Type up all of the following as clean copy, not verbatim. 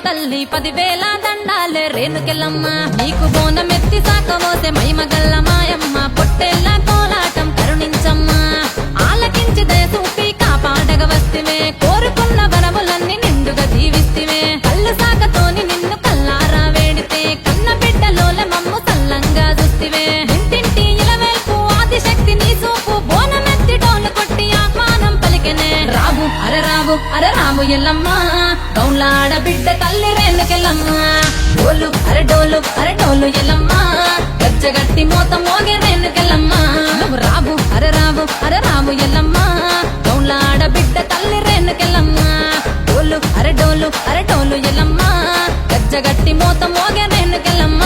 తల్లి 10,000 దండాలే రేణుకెళ్ళమ్మ నీకు బోనమెత్తి సాకమోసే మైమగల్ల మాయమ్మ పొట్టెల్ల కోలాటం కరుణించమ్మ ఆలకించి దయసూపి కాపాడగ వస్తివే కోరుకున్న వరములన్నీ నిండుగా దీవిస్తివే కళ్ళు సాకతోని నిన్ను కల్లారా వేడితే కన్న బిడ్డలోల మమ్ము సల్లంగా చూస్తివే ఇంటింటి ఇలవేల్పు ఆదిశక్తి నీ సూపు బోనమెత్తి డోలు కొట్టి ఆహ్వానం పలికెనే రావు అర రావు ఎల్లమ్మ గౌలాడ బిడ్డ తల్లి రేణుకెళ్ళమ్మ డోలు అరడోలు ఎల్లమ్మ గజ్జగట్టి మోత మోగే రేణుకెళ్ళమ్మ నువ్వు రావు అర రావు ఎల్లమ్మ గౌలాడ బిడ్డ తల్లి రేణుకెళ్ళమ్మ డోలు అరడోలు ఎల్లమ్మ గజ్జగట్టి మోత మోగే రేణుకెళ్ళమ్మ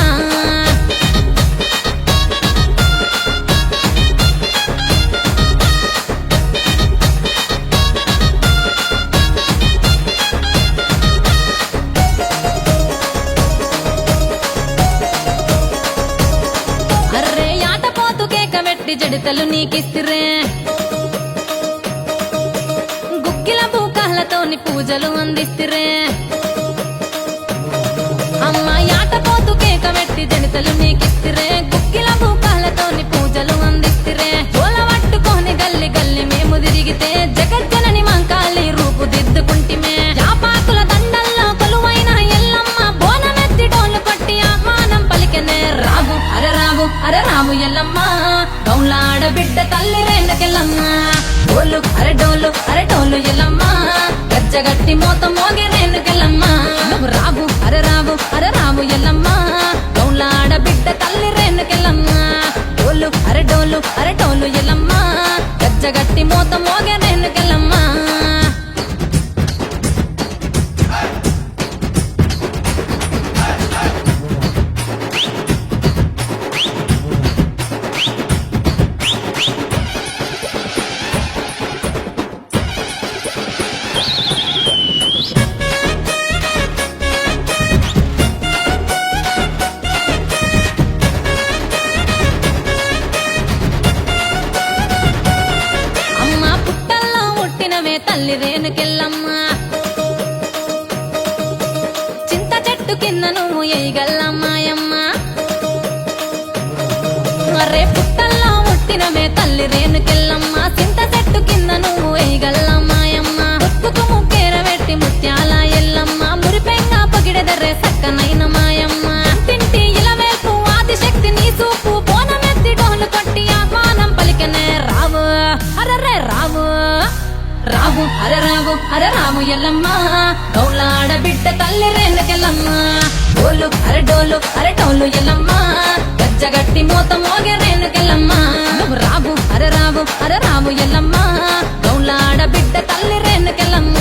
జడితలు నీకిస్తిరే గుక్కిల భూకాలతోని పూజలు అందిస్తిరే అమ్మ యాటపోతు కేక వెట్టి జడితలు నీకిస్తిరే గుక్కిల భూకాలతోని పూజలు అందిస్తిరే పూల పట్టుకొని గల్లి గల్లి మేము తిరిగితే జగజ్జనని మంకాలి రూపు దిద్దుకుంటిమే యాపాకుల దండల్లో కొలువైన ఎల్లమ్మ బోనమెత్తి డోలు కొట్టి ఆహ్వానం పలికెనే రావు అర రావు ఎల్లమ్మ గౌలాడ బిడ్డ తల్లి రేణుకెళ్ళమ్మ డోలు అరడోలు ఎల్లమ్మ గజ్జగట్టి మోత మోగే రేణుకెళ్ళమ్మ నువ్వు రావు అర రావు ఎల్లమ్మ గౌలాడ బిడ్డ తల్లి రేణుకెళ్ళమ్మ డోలు అరడోలు ఎల్లమ్మ గజ్జగట్టి మోత మోగే రేణుకెళ్ళమ్మ తల్లి రేణుకెళ్ళమ్మ చింత చెట్టు కింద నువ్వు ఎయ్యగల్లమ్మాయమ్మ మరే పుట్టల్లో ముట్టినవే తల్లి రేణుకెళ్ళమ్మ చింత చెట్టు కింద నువ్వు ఎయ్యగల్లమ్మాయమ్మ ముక్కుకు ముక్కేర వెట్టి ముత్యాల ఎల్లమ్మ మురిపెంగా పగిడెదర్రే సక్కనైన మాయమ్మ తింటి ఇలవేపు ఆదిశక్తి నీ సూపు బోనమెత్తి డోలు కొట్టి ఆహ్వానం పలికెనే రావు అరరే రావు అర రావు ఎల్లమ్మ గౌలాడ బిడ్డ తల్లి రేణుకెళ్ళమ్మ డోలు అరడోలు ఎల్లమ్మ గజ్జగట్టి మోత మోగే రేణుకెళ్ళమ్మ నువ్వు రావు అర రావు ఎల్లమ్మ గౌలాడ బిడ్డ తల్లి రేణుకెళ్ళమ్మ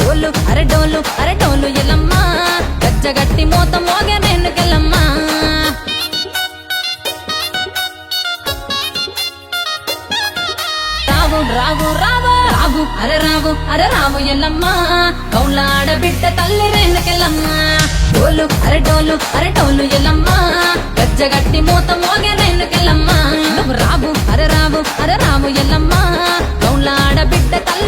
డోలు అరడోలు ఎల్లమ్మ గజ్జగట్టి మోత మోగే రేణుకెళ్ళమ్మ అర రావు ఎల్లమ్మ గౌలాడ బిడ్డ తల్లి రేణుకెళ్ళమ్మ డోలు అరడోలు ఎల్లమ్మ గజ్జగట్టి మోత మోగే రేణుకెళ్ళమ్మ నువ్వు రావు అర రావు ఎల్లమ్మ గౌలాడ బిడ్డ తల్లి